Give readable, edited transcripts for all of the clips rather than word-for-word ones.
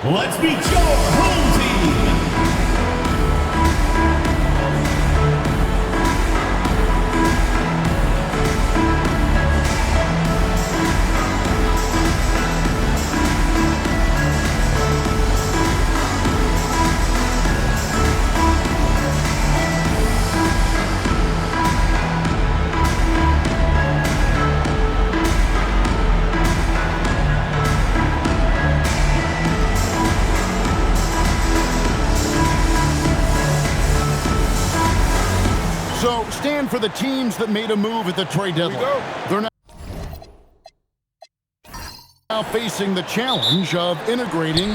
Let's meet your home team. So, stand for the teams that made a move at the trade deadline. They're now facing the challenge of incorporating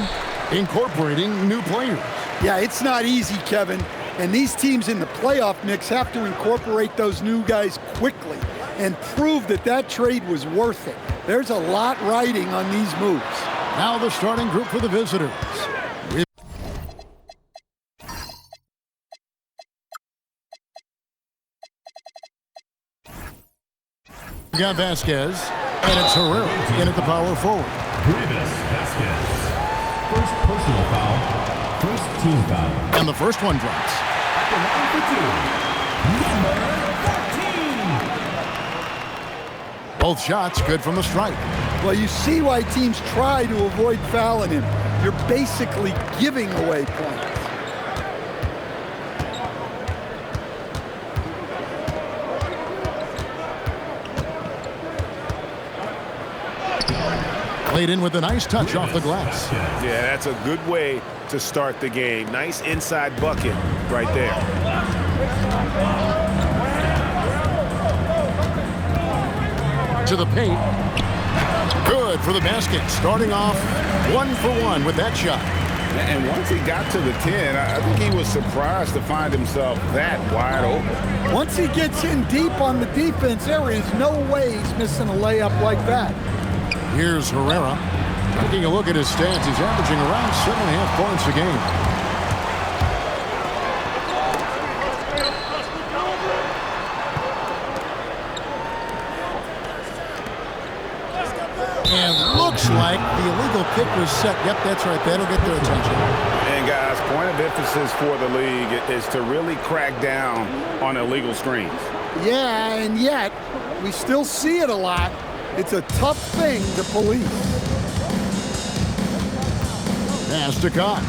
new players. Yeah, it's not easy, Kevin. And these teams in the playoff mix have to incorporate those new guys quickly and prove that that trade was worth it. There's a lot riding on these moves. Now the starting group for the visitors. We got Vasquez, and it's Herrera in at the power forward. Vasquez. First personal foul, first team foul. And the first one drops. Both shots good from the strike. Well, you see why teams try to avoid fouling him. You're basically giving away points. Played in with a nice touch off the glass. Yeah, that's a good way to start the game. Nice inside bucket right there. To the paint. Good for the basket. Starting off 1 for 1 with that shot. And once he got to the 10, I think he was surprised to find himself that wide open. Once he gets in deep on the defense, there is no way he's missing a layup like that. Here's Herrera. Taking a look at his stats, he's averaging around 7.5 points a game. And looks like the illegal kick was set. Yep, that's right. That'll get their attention. And guys, point of emphasis for the league is to really crack down on illegal screens. Yeah, and yet we still see it a lot. It's a tough thing to police. Pass to Cox.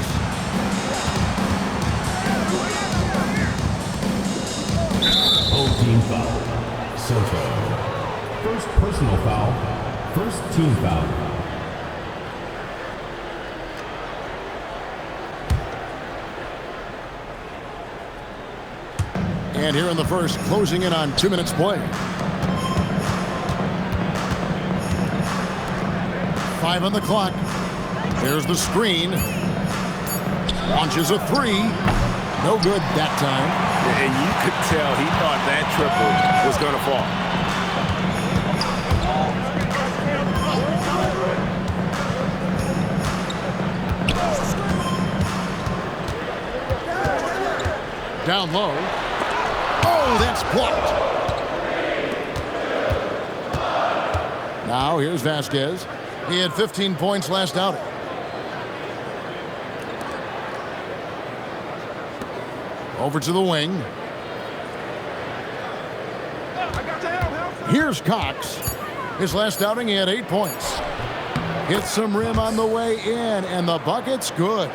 Both team foul. Central. First personal foul, first team foul. And here in the first, closing in on 2 minutes play. 5 on the clock. There's the screen. Launches a 3. No good that time. And you could tell he thought that triple was going to fall. Down low. Oh, that's blocked. Now here's Vasquez. He had 15 points last outing. Over to the wing. Here's Cox. His last outing, he had 8 points. Hits some rim on the way in, and the bucket's good.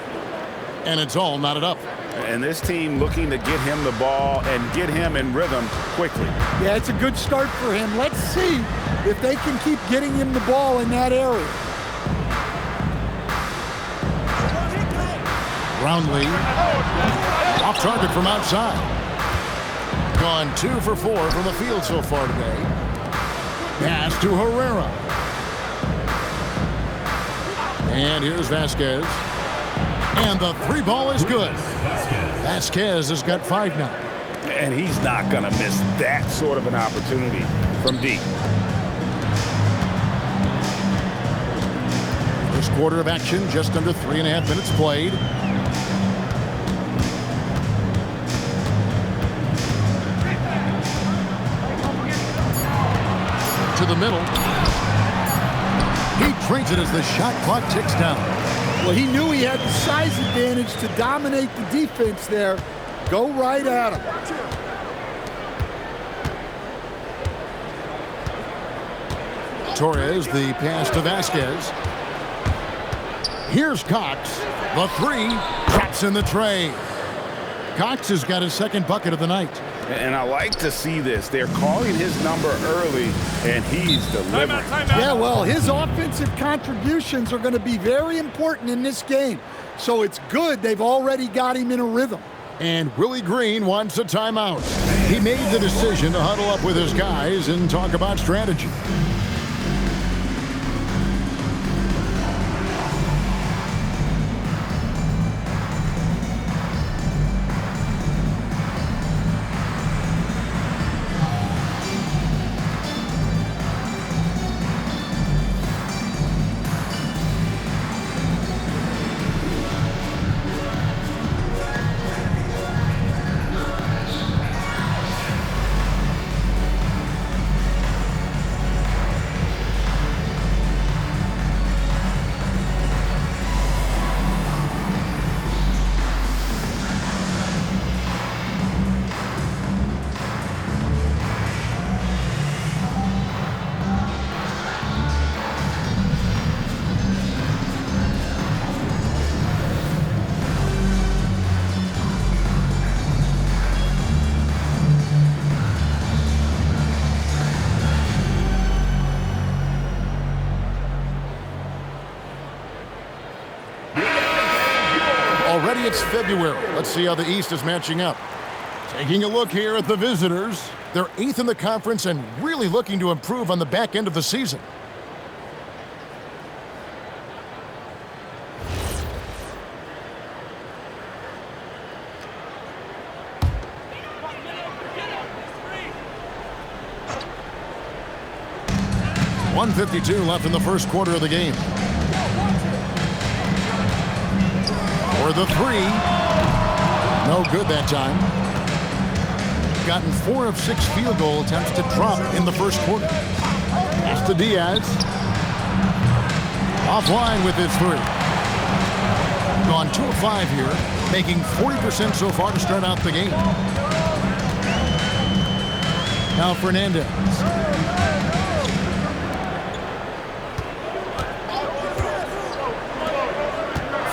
And it's all knotted up. And this team looking to get him the ball and get him in rhythm quickly. Yeah, it's a good start for him. Let's see if they can keep getting him the ball in that area. Brownlee. Off target from outside. Gone 2 for 4 from the field so far today. Pass to Herrera. And here's Vasquez. And the 3 ball is good. Vasquez has got 5 now. And he's not going to miss that sort of an opportunity from deep. First quarter of action, just under 3.5 minutes played. To the middle. He trades it as the shot clock ticks down. Well, he knew he had the size advantage to dominate the defense there. Go right at him. Torres, the pass to Vasquez. Here's Cox. The three drops in the tray. Cox has got his second bucket of the night. And I like to see this. They're calling his number early, and he's delivering. Yeah, well, his offensive contributions are going to be very important in this game. So it's good they've already got him in a rhythm. And Willie Green wants a timeout. He made the decision to huddle up with his guys and talk about strategy. Already it's February. Let's see how the East is matching up. Taking a look here at the visitors. They're 8th in the conference and really looking to improve on the back end of the season. .152 left in the first quarter of the game. For the three. No good that time. Gotten 4 of 6 field goal attempts to drop in the first quarter. Pass to Diaz. Offline with his three. Gone 2 of 5 here, making 40% so far to start out the game. Now Fernandez.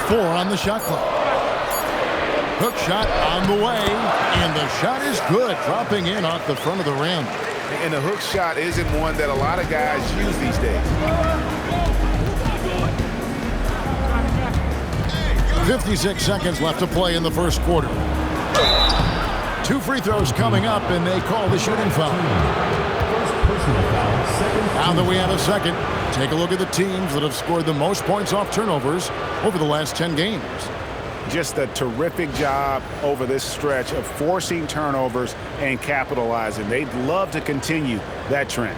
Four on the shot clock. Hook shot on the way, and the shot is good, dropping in off the front of the rim. And the hook shot isn't one that a lot of guys use these days. 56 seconds left to play in the first quarter. 2 free throws coming up, and they call the shooting foul. Now that we have a second, take a look at the teams that have scored the most points off turnovers over the last 10 games. Just a terrific job over this stretch of forcing turnovers and capitalizing. They'd love to continue that trend.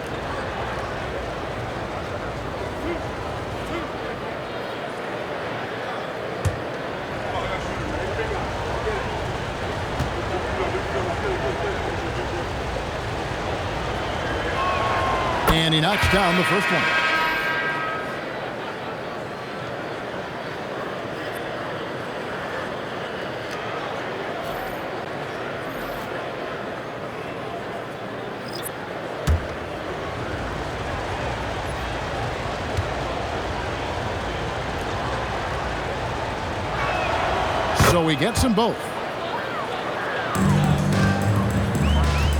And he knocks down the first one. So he gets them both.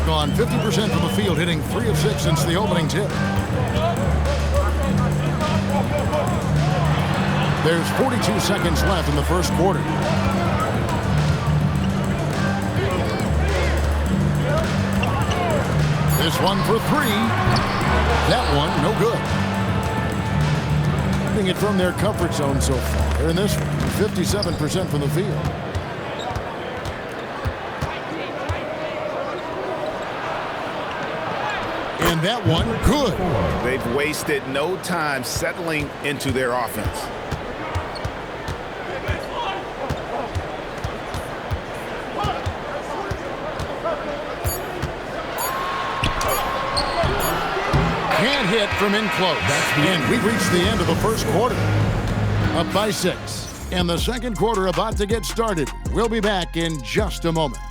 Gone 50% from the field, hitting 3 of 6 since the opening tip. There's 42 seconds left in the first quarter. This one for 3. That one, no good. Hitting it from their comfort zone so far. In this one, 57% from the field. And that one, good. They've wasted no time settling into their offense. Can't hit from in close. And we've reached the end of the first quarter. Up by 6. And the second quarter about to get started. We'll be back in just a moment.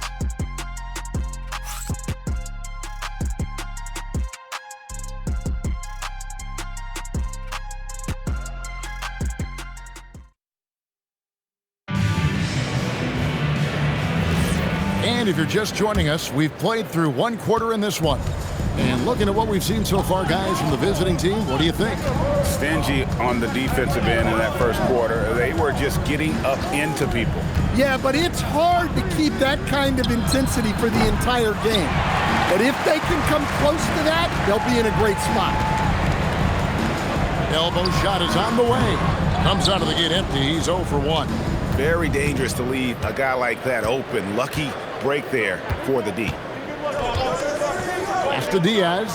And if you're just joining us, we've played through one quarter in this one. And looking at what we've seen so far, guys, from the visiting team, what do you think? Stingy on the defensive end in that first quarter. They were just getting up into people. Yeah, but it's hard to keep that kind of intensity for the entire game. But if they can come close to that, they'll be in a great spot. Elbow shot is on the way. Comes out of the gate empty. He's 0 for 1. Very dangerous to leave a guy like that open. Lucky break there for the D. Pass to Diaz.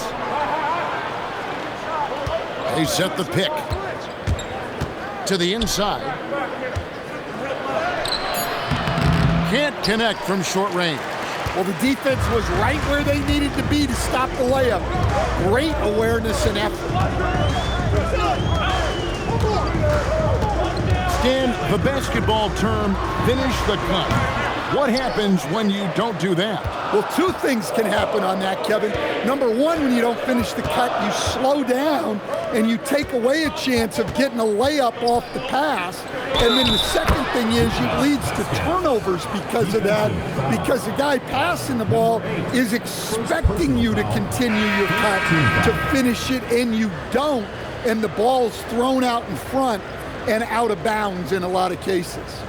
They set the pick. To the inside. Can't connect from short range. Well, the defense was right where they needed to be to stop the layup. Great awareness and effort. Dan, the basketball term, finish the cut. What happens when you don't do that? Well, two things can happen on that, Kevin. Number one, when you don't finish the cut, you slow down and you take away a chance of getting a layup off the pass. And then the second thing is it leads to turnovers because of that, because the guy passing the ball is expecting you to continue your cut, to finish it, and you don't, and the ball's thrown out in front and out of bounds in a lot of cases.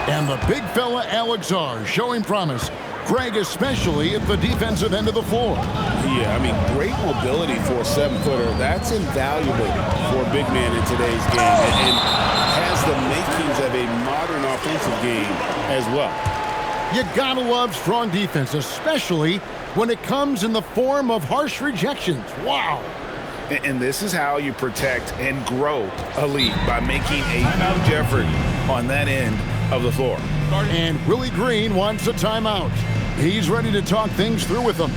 And the big fella Alex R showing promise. Greg especially at the defensive end of the floor. Yeah, I mean, great mobility for a 7-footer. That's invaluable for a big man in today's game, and has the makings of a modern offensive game as well. You gotta love strong defense, especially when it comes in the form of harsh rejections. Wow. And this is how you protect and grow a lead, by making a huge effort on that end of the floor. And Willie Green wants a timeout. He's ready to talk things through with them.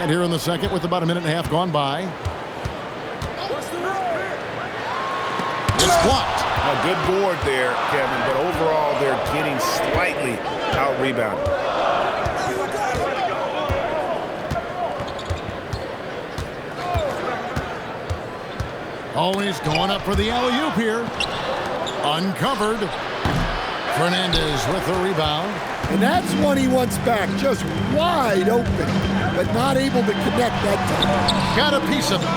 And here in the second with about a minute and a half gone by. It's blocked. A good board there, Kevin, but overall they're getting slightly out-rebounded. Always going up for the alley-oop here. Uncovered. Fernandez with the rebound. And that's one he wants back, just wide open, but not able to connect that time. Got a piece of it.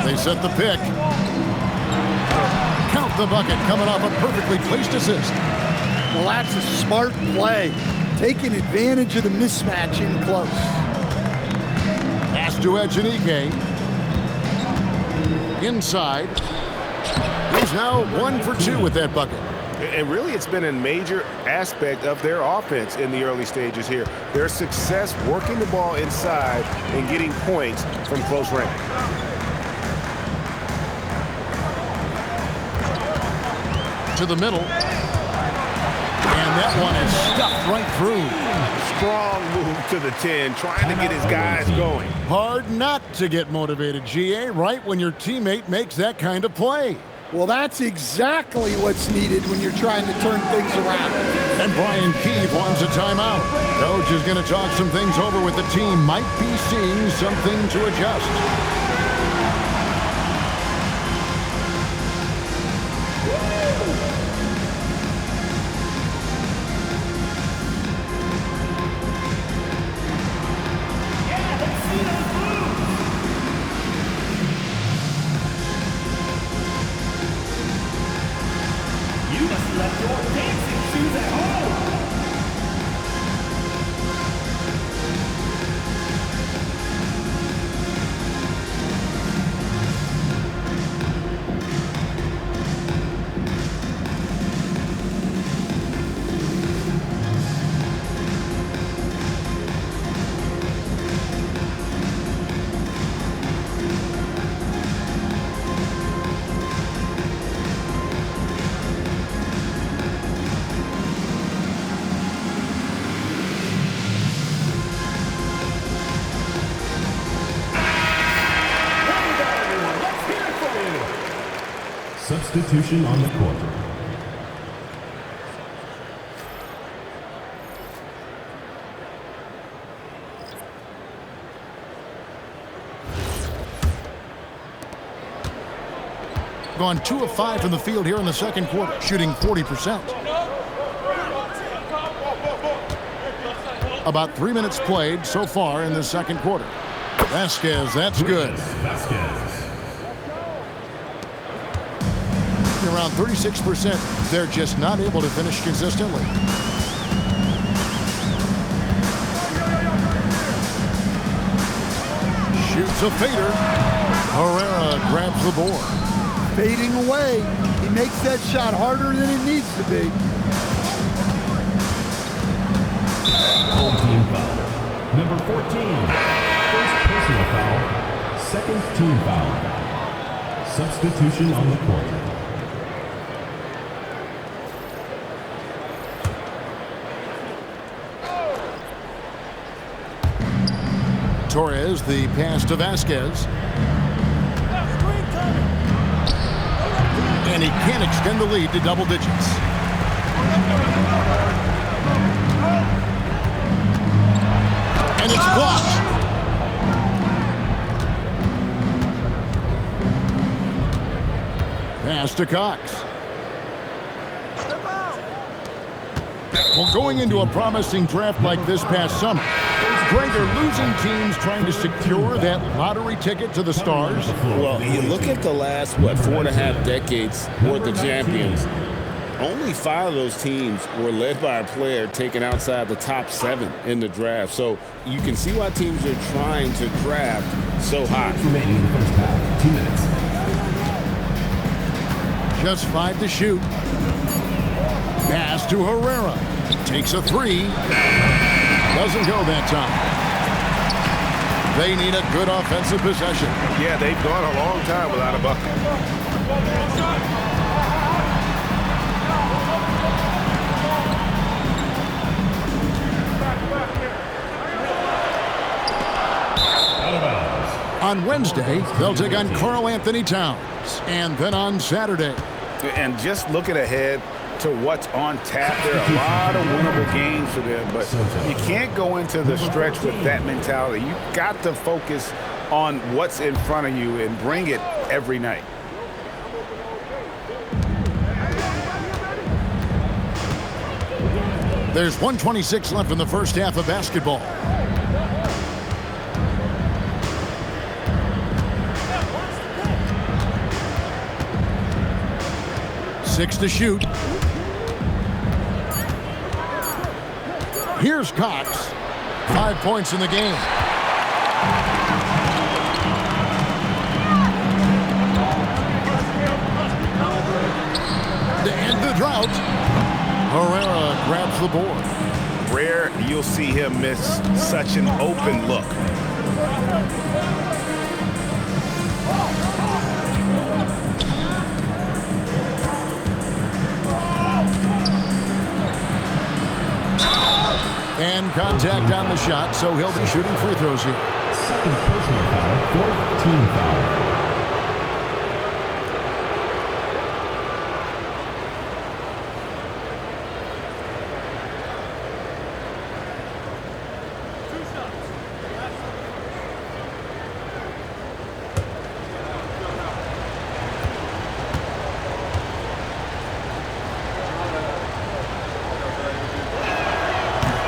They set the pick. Count the bucket, coming off a perfectly placed assist. Well, that's a smart play, taking advantage of the mismatch in close. Pass to Ejinike. Inside. He's now 1 for 2 with that bucket. And really, it's been a major aspect of their offense in the early stages here. Their success working the ball inside and getting points from close range. To the middle. And that one is stuffed right through. Strong move to the 10, trying to get his guys going. Hard not to get motivated, GA, right when your teammate makes that kind of play. Well, that's exactly what's needed when you're trying to turn things around. And Brian Keefe wants a timeout. Coach is going to talk some things over with the team. Might be seeing something to adjust. Substitution on the court. Gone 2 of 5 from the field here in the second quarter, shooting 40%. About 3 minutes played so far in the second quarter. Vasquez, that's good. Around 36%. They're just not able to finish consistently. Shoots a fader. Herrera grabs the board. Fading away. He makes that shot harder than it needs to be. Home team foul. Number 14. First personal foul. Second team foul. Substitution on the court. Torres, the pass to Vasquez. And he can't extend the lead to double digits. And it's blocked. Pass to Cox. Well, going into a promising draft like this past summer, Greg, are losing teams trying to secure that lottery ticket to the stars? Well, you look at the last, 4.5 decades worth of champions. Only 5 of those teams were led by a player taken outside the top 7 in the draft. So you can see why teams are trying to draft so high. Remaining in the first half, 2 minutes. Just 5 to shoot. Pass to Herrera. Takes a 3. Doesn't go that time. They need a good offensive possession. Yeah, they've gone a long time without a bucket. On Wednesday, they'll take on Karl Anthony Towns. And then on Saturday. And just looking ahead to what's on tap, there are a lot of winnable games for them, but you can't go into the stretch with that mentality. You've got to focus on what's in front of you and bring it every night. There's 1:26 left in the first half of basketball. Six to shoot. Here's Cox. 5 points in the game. drought. Herrera grabs the board. Rare you'll see him miss such an open look. And contact on the shot, so he'll be shooting free throws here. Second personal foul, fourth team foul.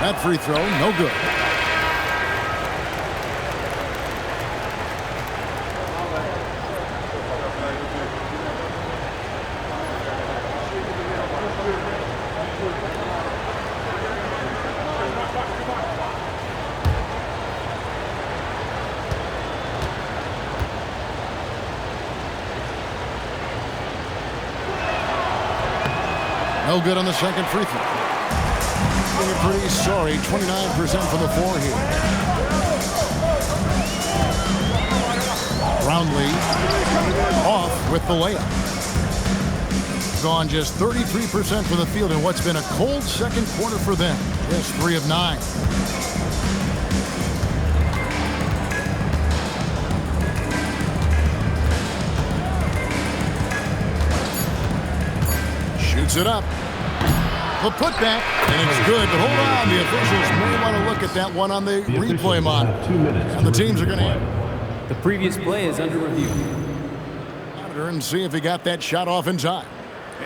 That free throw, no good. No good on the second free throw. You're pretty sorry, 29% from the floor here. Brownlee off with the layup. Gone just 33% from the field in what's been a cold second quarter for them. Yes, 3 of 9. Shoots it up. The putback, and it's good, but hold on. The officials may want to look at that one on the replay monitor. 2 minutes. And the teams are going to The previous play is under review. monitor and see if he got that shot off in time.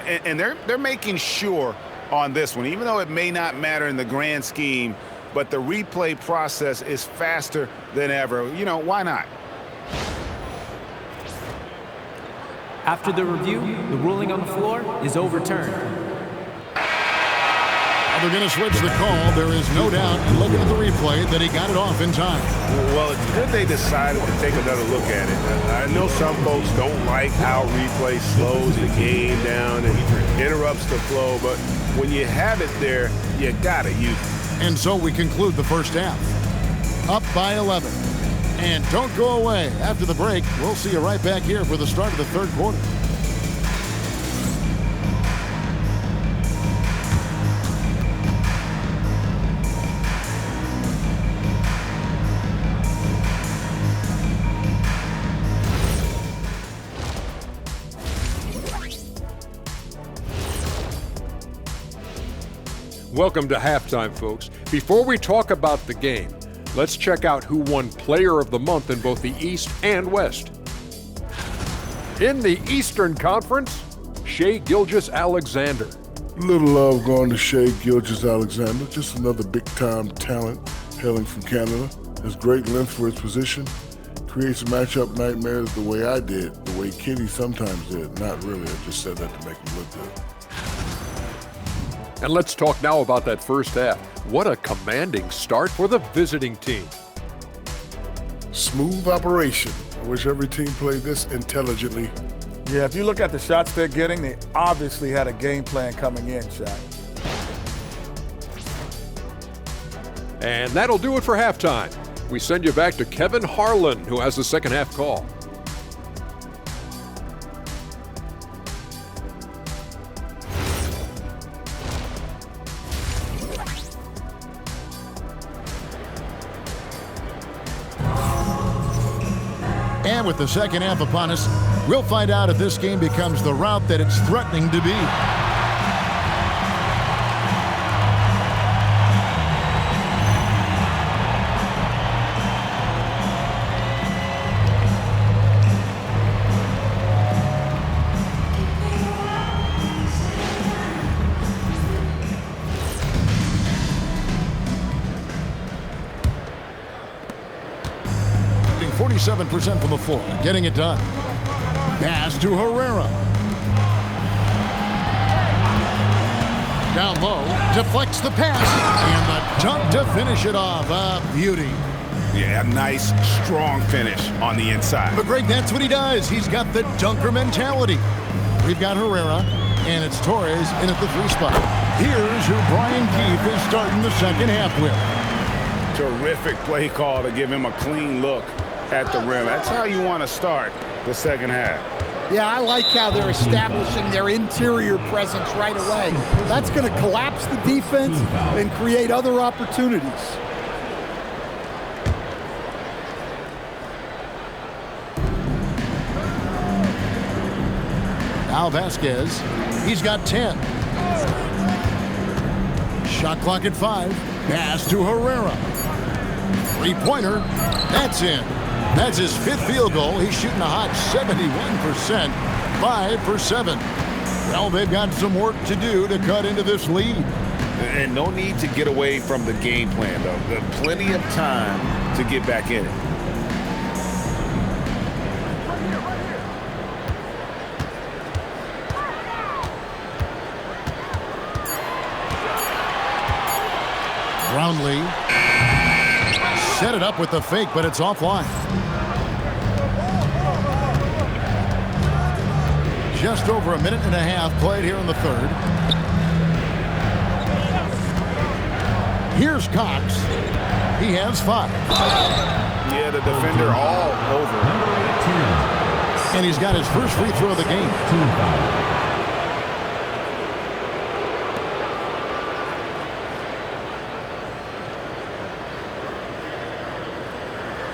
And they're making sure on this one, even though it may not matter in the grand scheme, but the replay process is faster than ever. You know, why not? After the review, the ruling on the floor is overturned. They're going to switch the call. There is no doubt, looking at the replay, that he got it off in time. Well, it's good they decided to take another look at it. I know some folks don't like how replay slows the game down and interrupts the flow, but when you have it there, you got to use it. And so we conclude the first half. Up by 11. And don't go away. After the break, we'll see you right back here for the start of the third quarter. Welcome to halftime, folks. Before we talk about the game, let's check out who won Player of the Month in both the East and West. In the Eastern Conference, Shai Gilgeous-Alexander. Little love going to Shai Gilgeous-Alexander, just another big-time talent hailing from Canada. Has great length for his position, creates matchup nightmares the way I did, the way Kenny sometimes did. Not really, I just said that to make him look good. And let's talk now about that first half. What a commanding start for the visiting team. Smooth operation. I wish every team played this intelligently. Yeah, if you look at the shots they're getting, they obviously had a game plan coming in, Shaq. And that'll do it for halftime. We send you back to Kevin Harlan, who has the second half call. And with the second half upon us, we'll find out if this game becomes the route that it's threatening to be. Shooting 47% from the floor, getting it done. Pass to Herrera. Down low, deflects the pass, and the dunk to finish it off. A beauty. Yeah, nice, strong finish on the inside. But Greg, that's what he does. He's got the dunker mentality. We've got Herrera. And it's Torres in at the 3 spot. Here's who Brian Keefe is starting the second half with. Terrific play call to give him a clean look at the rim. That's how you want to start the second half. Yeah, I like how they're establishing their interior presence right away. That's going to collapse the defense and create other opportunities. Now Vasquez, he's got 10. Shot clock at 5. Pass to Herrera. 3-pointer, that's in. That's his 5th field goal. He's shooting a hot 71%, 5 for 7. Well, they've got some work to do to cut into this lead. And no need to get away from the game plan, though. There's plenty of time to get back in it. Brownlee set it up with the fake, but it's offline. Just over a minute and a half played here in the third. Here's Cox. He has 5. Yeah, the defender all over. And he's got his first free throw of the game.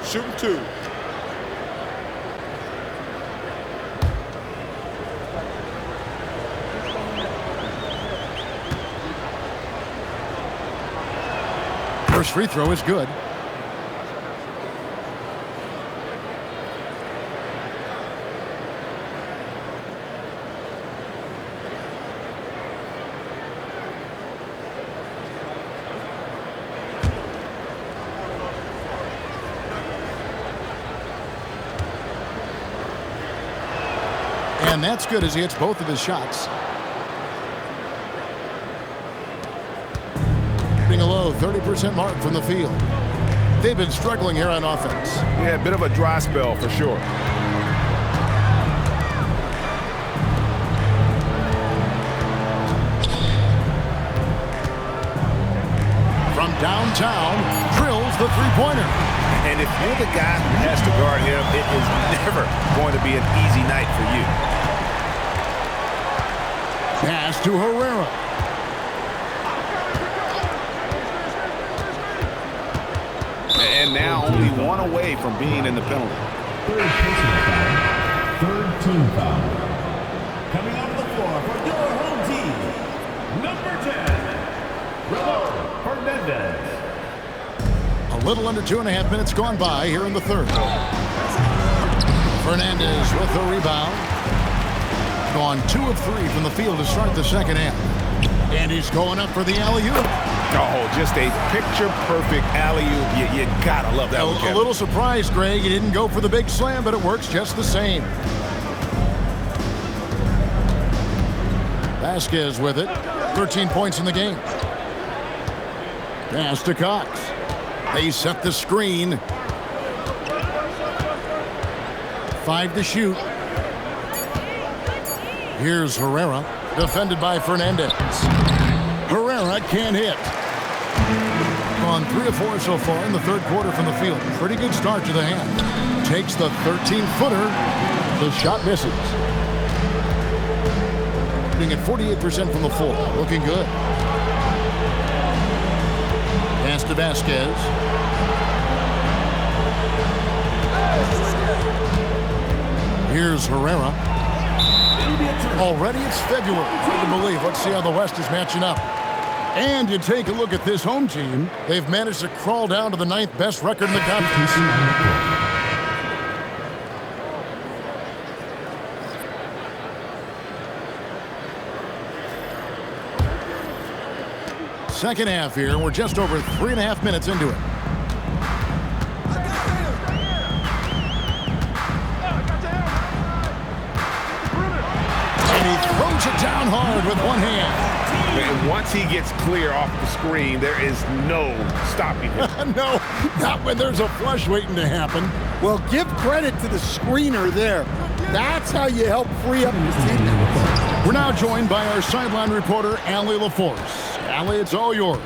Shooting 2. First free throw is good. And that's good as he hits both of his shots. Hitting a low 30% mark from the field. They've been struggling here on offense. Yeah, a bit of a dry spell for sure. From downtown, drills the 3-pointer. And if you're the guy who has to guard him, it is never going to be an easy night for you. Pass to Herrera. And now only 1 away from being in the penalty. Third personal foul. Third team foul. Coming onto the floor for your home team, number 10, Ramon Hernandez. A little under 2.5 minutes gone by here in the third. Fernandez with the rebound. Gone 2 of 3 from the field to start the second half. And he's going up for the alley-oop. Oh, just a picture-perfect alley-oop. You gotta love that one, Kevin. A little surprised, Greg. He didn't go for the big slam, but it works just the same. Vasquez with it. 13 points in the game. Pass to Cox. They set the screen. 5 to shoot. Here's Herrera, defended by Fernandez. Herrera can't hit. On 3 of 4 so far in the third quarter from the field. Pretty good start to the half. Takes the 13-footer. The shot misses. Being at 48% from the floor. Looking good. Pass to Vasquez. Here's Herrera. Already it's February. Hard to believe. Let's see how the West is matching up. And you take a look at this home team. They've managed to crawl down to the 9th best record in the conference. Second half here. We're just over 3.5 minutes into it. And he throws it down hard with one hand. And once he gets clear off the screen, there is no stopping him. No, not when there's a flush waiting to happen. Well, give credit to the screener there. That's how you help free up your team. We're now joined by our sideline reporter, Allie LaForce. Allie, it's all yours.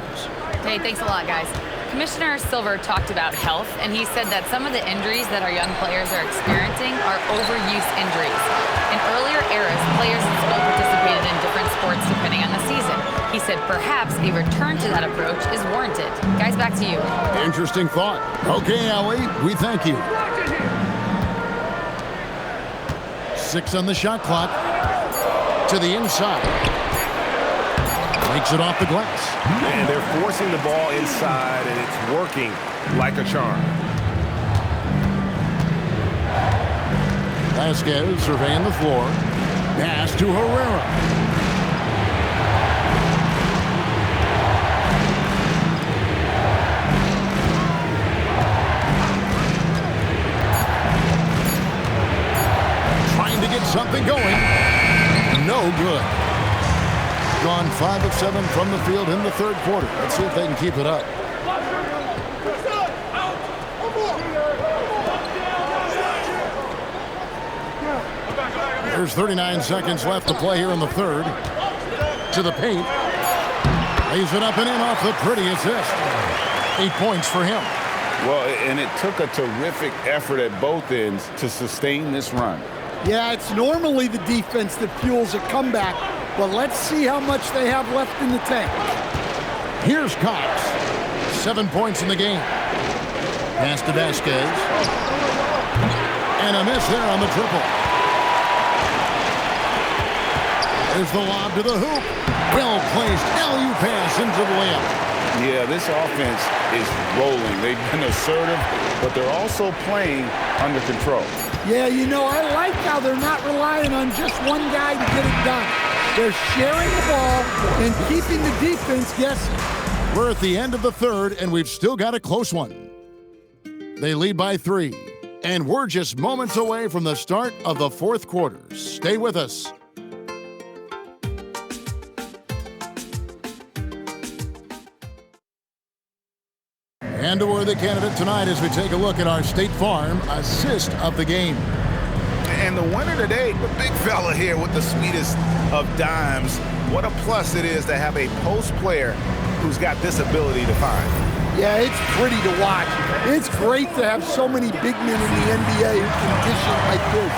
Hey, thanks a lot, guys. Commissioner Silver talked about health, and he said that some of the injuries that our young players are experiencing are overuse injuries. In earlier eras, players in school participated in different sports depending on the season. He said perhaps a return to that approach is warranted. Guys, back to you. Interesting thought. Okay, Allie, we thank you. 6 on the shot clock. To the inside. Makes it off the glass. And they're forcing the ball inside, and it's working like a charm. Vasquez surveying the floor. Pass to Herrera. Trying to get something going. No good. Gone 5 of 7 from the field in the third quarter. Let's see if they can keep it up. There's 39 seconds left to play here in the third. To the paint. Lays it up and in off the pretty assist. 8 points for him. Well, and it took a terrific effort at both ends to sustain this run. Yeah, it's normally the defense that fuels a comeback, but let's see how much they have left in the tank. Here's Cox. 7 points in the game. Pass to Vasquez. And a miss there on the triple. There's the lob to the hoop. Well-placed LU pass into the layup. Yeah, this offense is rolling. They've been assertive, but they're also playing under control. Yeah, you know, I like how they're not relying on just one guy to get it done. They're sharing the ball and keeping the defense guessing. We're at the end of the third, and we've still got a close one. They lead by 3, and we're just moments away from the start of the fourth quarter. Stay with us. And a worthy candidate tonight as we take a look at our State Farm assist of the game. And the winner today, the big fella here with the sweetest of dimes. What a plus it is to have a post player who's got this ability to find. Yeah, it's pretty to watch. It's great to have so many big men in the NBA who can dish it like this.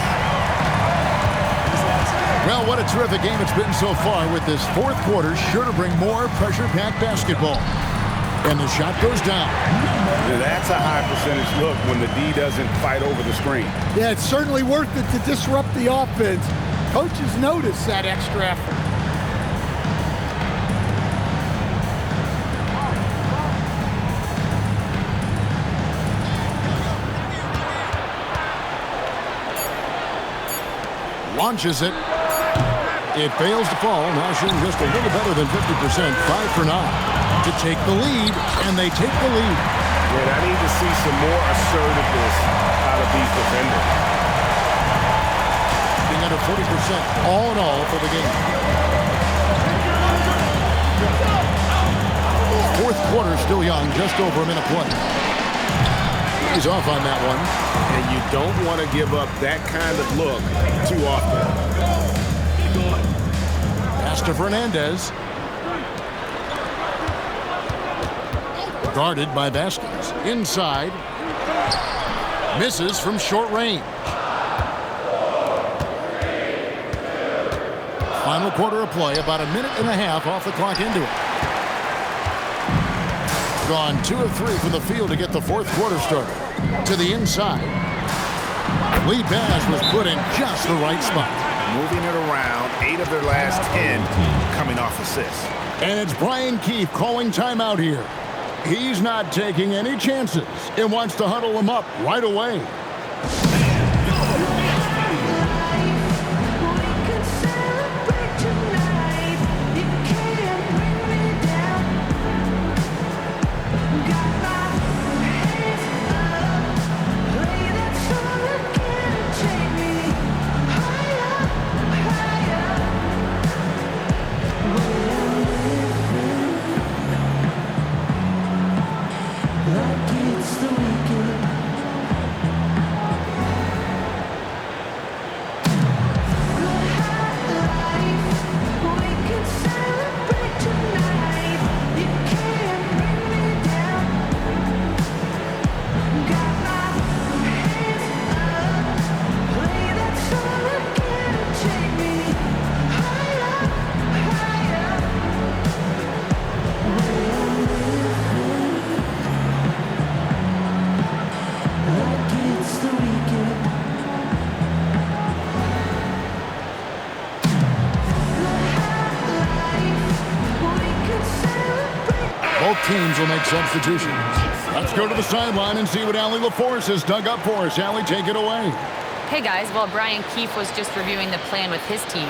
Well, what a terrific game it's been so far, with this fourth quarter sure to bring more pressure-packed basketball. And the shot goes down. That's a high percentage look when the D doesn't fight over the screen. Yeah, it's certainly worth it to disrupt the offense. Coaches notice that extra effort. Launches it. It fails to fall. Now shooting just a little better than 50%. 5 for 9. To take the lead, and they take the lead. Yeah, I need to see some more assertiveness out of these defenders. Being under 40% all in all for the game. Fourth quarter still young, just over a minute play. He's off on that one. And you don't want to give up that kind of look too often. Pass to Fernandez. Guarded by Vasquez. Inside. Misses from short range. Final quarter of play, about a minute and a half off the clock into it. Gone 2 of 3 from the field to get the fourth quarter started. To the inside. Lee Bass was put in just the right spot. Moving it around, 8 of their last 10 coming off assists. And it's Brian Keefe calling timeout here. He's not taking any chances and wants to huddle them up right away. make substitutions. Let's go to the sideline and see what Allie LaForce has dug up for us. Allie, take it away. Hey guys, while Brian Keefe was just reviewing the plan with his team,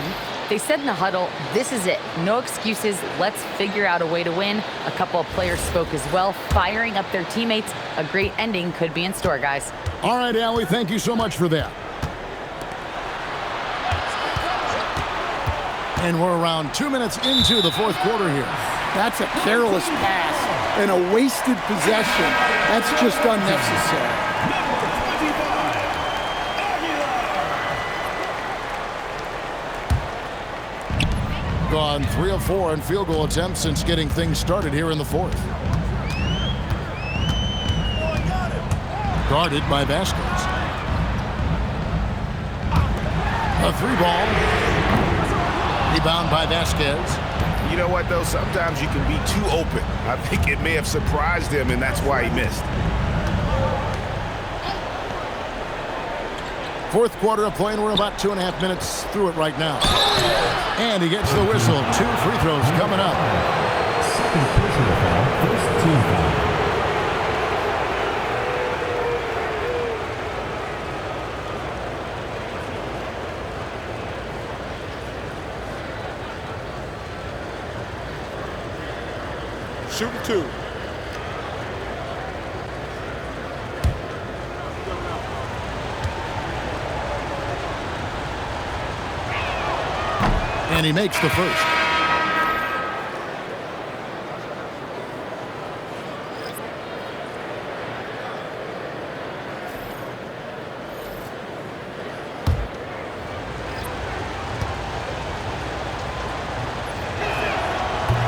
they said in the huddle, this is it. No excuses. Let's figure out a way to win. A couple of players spoke as well, firing up their teammates. A great ending could be in store, guys. All right, Allie, thank you so much for that. And we're around 2 minutes into the fourth quarter here. That's a careless pass and a wasted possession. That's just unnecessary. Gone 3 of 4 in field goal attempts since getting things started here in the fourth. Guarded by Vasquez. A 3-ball. Rebound by Vasquez. You know what, though? Sometimes you can be too open. I think it may have surprised him, and that's why he missed. Fourth quarter of play, and we're about 2.5 minutes through it right now. And he gets the whistle. 2 free throws coming up. Second personal foul, first team foul. Shooting 2. And he makes the first.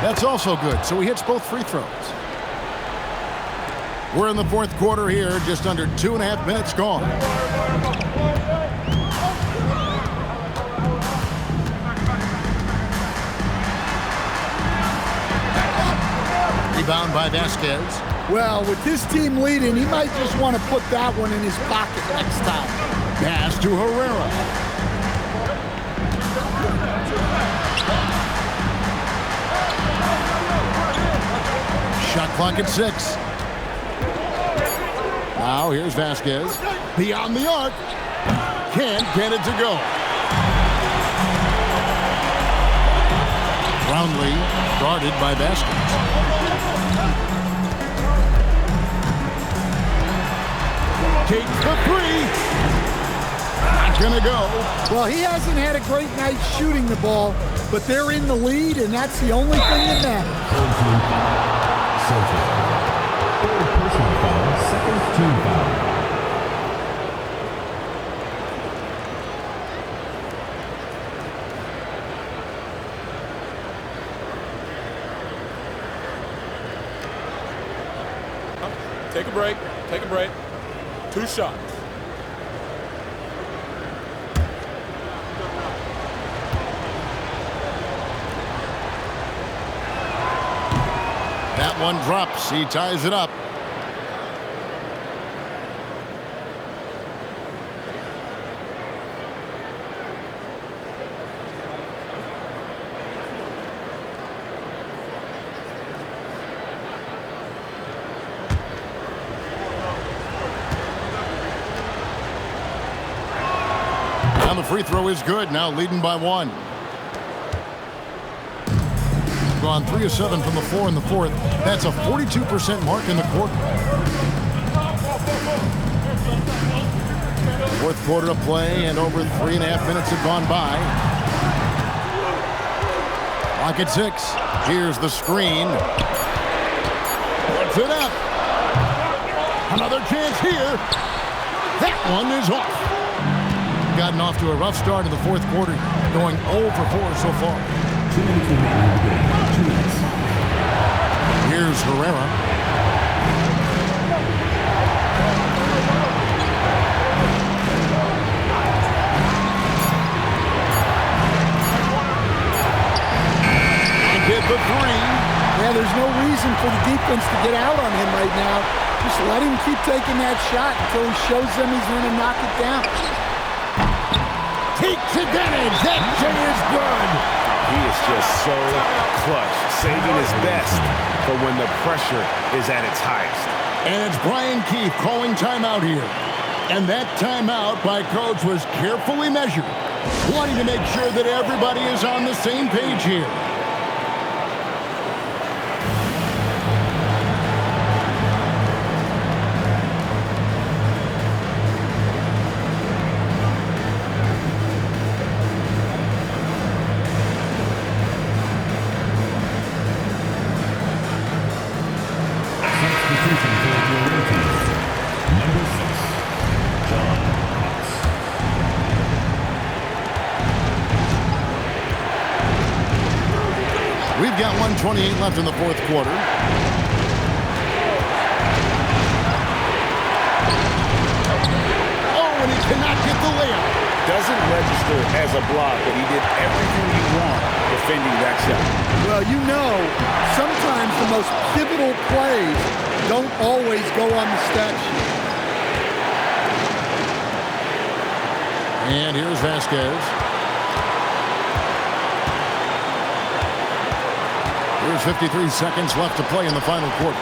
That's also good, so he hits both free throws. We're in the fourth quarter here, just under 2.5 minutes gone. Rebound by Vasquez. Well, with this team leading, he might just want to put that one in his pocket next time. Pass to Herrera. Shot clock at 6. Now here's Vasquez. Beyond the arc. Can't get it to go. Brownlee guarded by Vasquez. Takes the 3. Not gonna go. Well, he hasn't had a great night shooting the ball, but they're in the lead, and that's the only thing that matters. Third personal foul, second team foul. Take a break. Take a break. 2 shots. That one drops. He ties it up. And the free throw is good. Now leading by 1. Gone 3 of 7 from the floor in the fourth. That's a 42% mark in the quarter. Fourth quarter of play, and over 3.5 minutes have gone by. Clock at 6. Here's the screen. Puts it up. Another chance here. That one is off. Gotten off to a rough start in the fourth quarter, going 0 for 4 so far. 2 minutes remaining in the game. 2 minutes. Here's Herrera. And get the 3. Yeah, there's no reason for the defense to get out on him right now. Just let him keep taking that shot until he shows them he's going to knock it down. Takes advantage. That shot is good. He is just so clutch, saving his best for when the pressure is at its highest. And it's Brian Keefe calling timeout here. And that timeout by coach was carefully measured, wanting to make sure that everybody is on the same page here. We've got 1:28 left in the fourth quarter. Oh, and he cannot get the layup. Doesn't register as a block, but he did everything you want defending that shot. Well, you know, sometimes the most pivotal plays don't always go on the stat sheet. And here's Vasquez. There's 53 seconds left to play in the final quarter.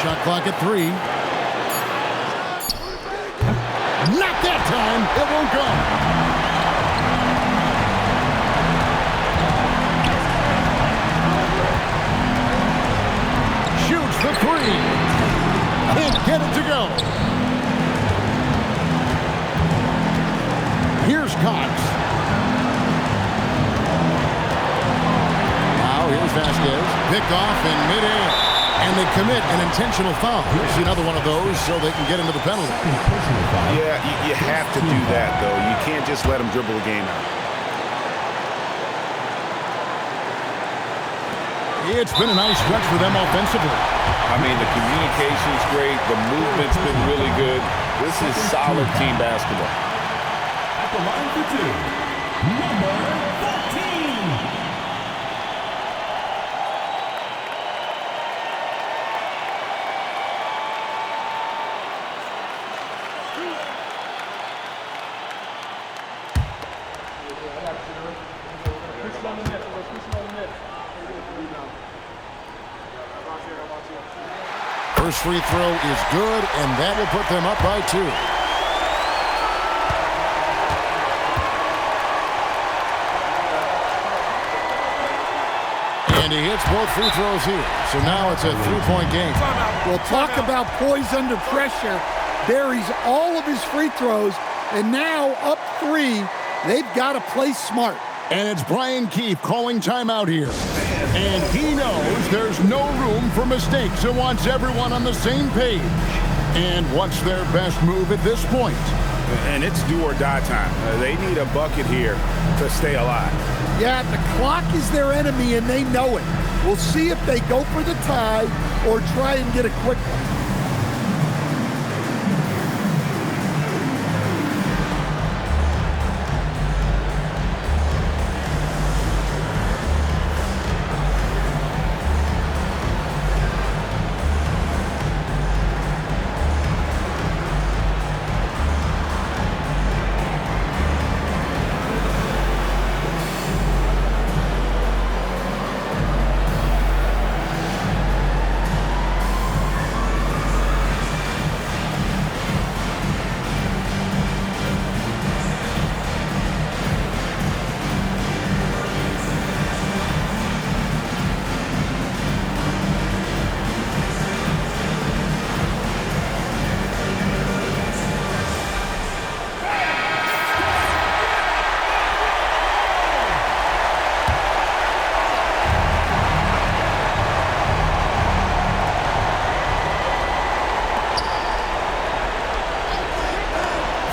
Shot clock at 3. Not that time. It won't go. Shoots the 3. Can't get it to go. Here's Cox. Here's Vasquez, picked off in midair, and they commit an intentional foul. Here's another one of those so they can get into the penalty. Yeah, you have to do that, though. You can't just let them dribble the game out. It's been a nice stretch for them offensively. I mean, the communication's great. The movement's been really good. This is solid team basketball. At the line for two, number 14. First free throw is good, and that will put them up by 2. And he hits both free throws here. So now it's a 3-point game. Well, talk about poise under pressure. Buries all of his free throws, and now up 3. They've got to play smart. And it's Brian Keefe calling timeout here. And he knows there's no room for mistakes and wants everyone on the same page. And what's their best move at this point? And it's do or die time. They need a bucket here to stay alive. Yeah, the clock is their enemy, and they know it. We'll see if they go for the tie or try and get a quick one.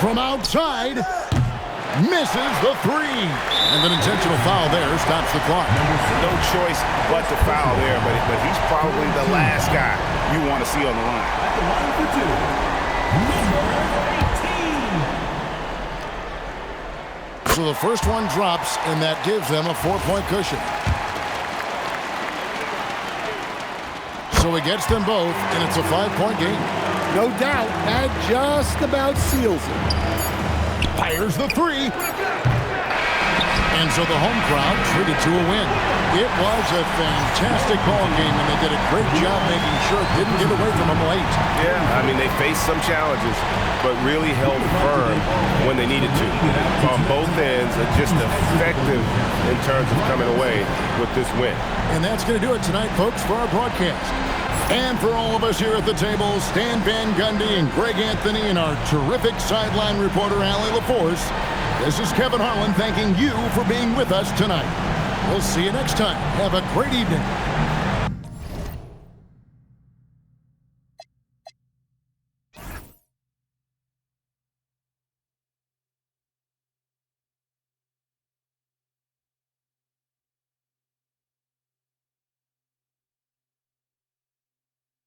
From outside, misses the 3. And an intentional foul there stops the clock. No choice but to foul there, but he's probably the last guy you want to see on the line. At the line for two, number 18. So the first one drops, and that gives them a 4-point cushion. So he gets them both, and it's a 5-point game. No doubt, that just about seals it. Fires the 3. And so the home crowd treated to a win. It was a fantastic ball game, and they did a great job making sure it didn't get away from them late. Yeah, I mean, they faced some challenges, but really held firm when they needed to. On both ends, just effective in terms of coming away with this win. And that's going to do it tonight, folks, for our broadcast. And for all of us here at the table, Stan Van Gundy and Greg Anthony and our terrific sideline reporter, Allie LaForce, this is Kevin Harlan thanking you for being with us tonight. We'll see you next time. Have a great evening.